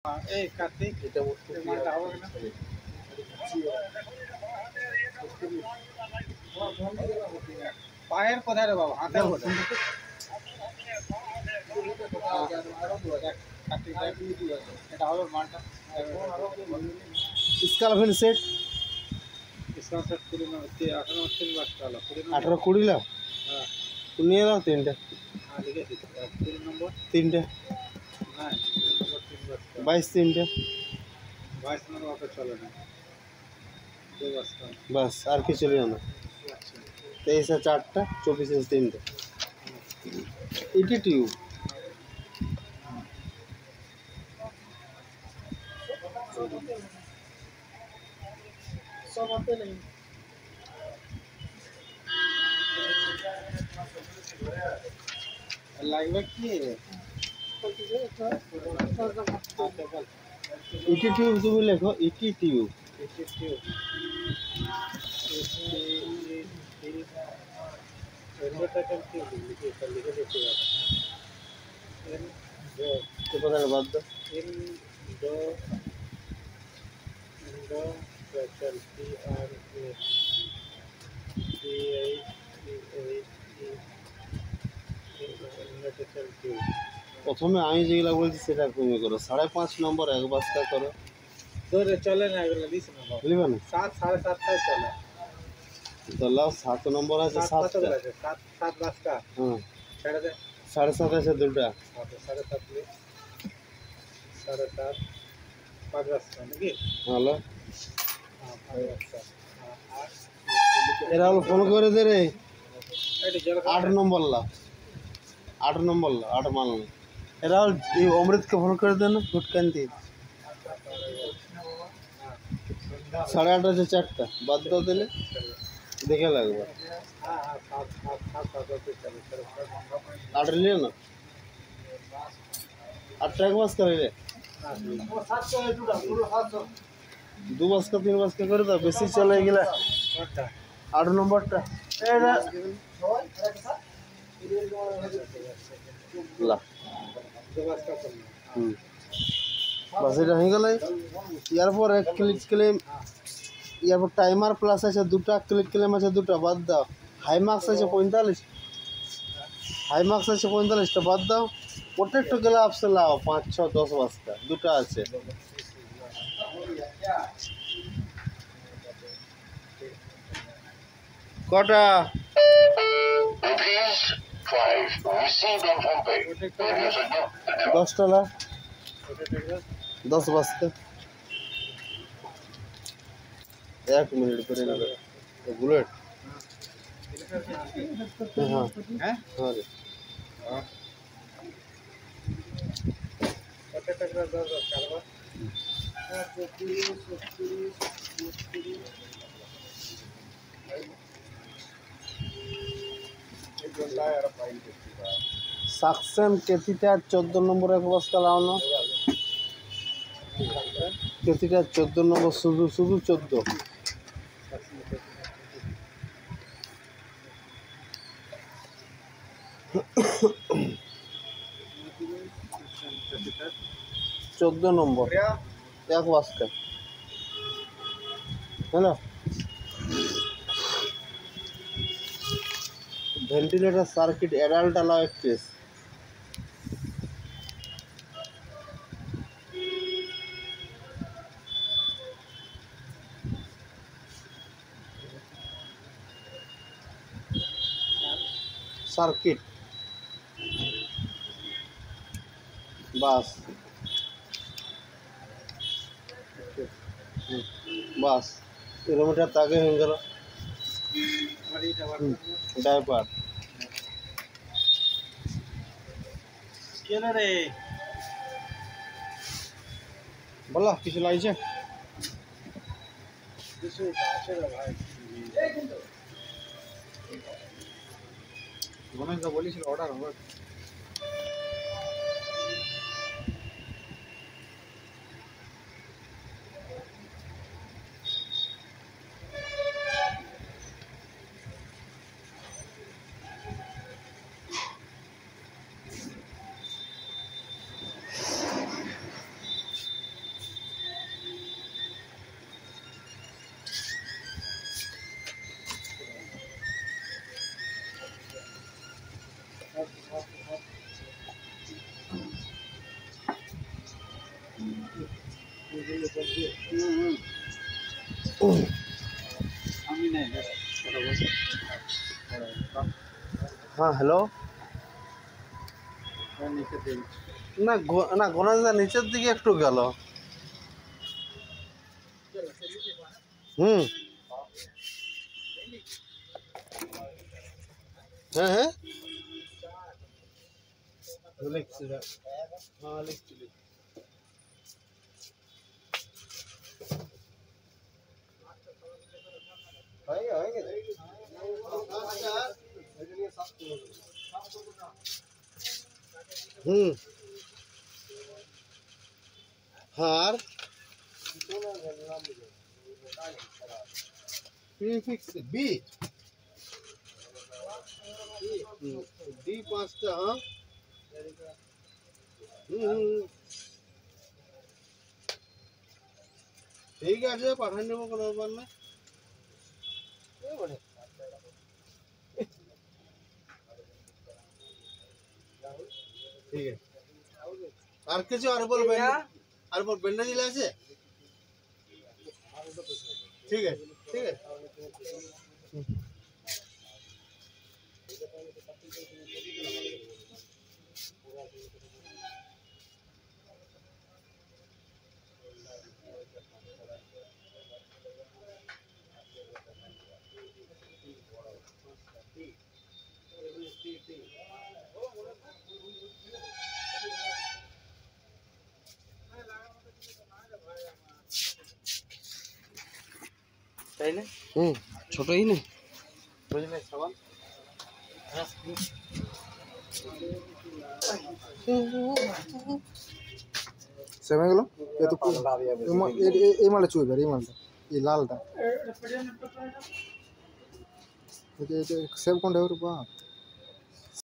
এই কার্তিক এটা মালটা হবে না পায়ের কোথায় রে বাবা হাতের কোথায় এটা হবে মালটা इसका फिर सेट इसका सेट पूरी में 18 बस वाला पूरी 18-20 ला हां নিয়ে নাও তিনটে हां लिखे थे पूरी नंबर তিনটে ना नंबर 3 बस 22 তিনটে 22 नंबर पे चलो ना दो बस का বাস আর কিছু নিও না 23 এর 4টা 24 এর 3টে ইটি টিউব सब आते नहीं লাগবে কি ইটি টিউব তুমি লেখো ইটি টিউব কোথায় বাদ দাও প্রথমে আমি যেগুলো বলছি সেটা তুমি করো 5.5 নম্বর এক বস্তা করো ধরে চলে না এগুলো দিস না বাবা বুঝবে না 7 7:30টায় চলে তো লাও 7 নম্বর আছে 7টা 7 বস্তা হ্যাঁ ছেড়ে দে 7.5 আছে দুটো 7:30 ले 7:30 5 बस्ता नाকি হ্যালো हां 5 बस्ता এরা হলো ফোন করে দে রে এটা জল 8 নম্বর লা 8 নম্বর লা 8 মান এরা হল এই অমৃতকে ফোন করে দেন ফুটকান্তি 8:30 আছে 4টা বাদ দাও দিলে দেখে লাগবে हां हां 7 पे चले 8 লিয়ে না 8 এক বাস করে রে 700 দুটা পুরো 700 দু বাস का 3 বাস का করে দাও বেশি চলে গেলে কটা 8 নম্বরটা এটা লা दो बस्ता करना বাস এটা হয়ে গেল এরপর এক ক্লিক ক্লেম এরপর টাইমার প্লাস আছে দুটো ক্লিক ক্লেম আছে দুটো বাদ দাও হাই মার্কস আছে 45 হাই মার্কস আছে 45টা বাদ দাও প্রত্যেকটা গেলে আপসে লাও 5 6 10 বাসটা দুটো আছে কটা দশটা লা 10 বাসতে 1 মিনিট করে নেবে বুলেট হ্যাঁ हैं হ্যাঁ রে कटे तक 10 करवा 24 সাকসেন কেতিটা 14 নম্বর এক বস্তা লাও না কেতিটা 14 নম্বর শুধু 14 14 নম্বর এক বস্তা hello ventilator circuit adult allow একট্রেস সার্কিট বাস বাস কিলোমিটার তাকে হয়ে গেল ডাইপার केले रे বলো কিছু লাগছে কিছু আছে রে ভাই মনে তো বলেছিল অর্ডার হবে আমি নাই হ্যাঁ হ্যালো নিচে দিন না না গণেশদা নিচের দিকে একটু গেল হুম হ্যাঁ হ্যাঁ লিখছি হ্যাঁ লিখছি হুম हार प्रीफिक्स बी डी पांचटा हाँ ठीक है पाठान देव কোনো ব্যাপার না ঠিক আছে আর কিছু আর বেন্ডা দিলে আছে ঠিক আছে ঠিক আছে তাই না ছোটই না বুঝলে সাবান সেমে গেল এ তো এই মালটা চুইবে এই মালটা এই লালটা এটা সেভ কোনটা হবে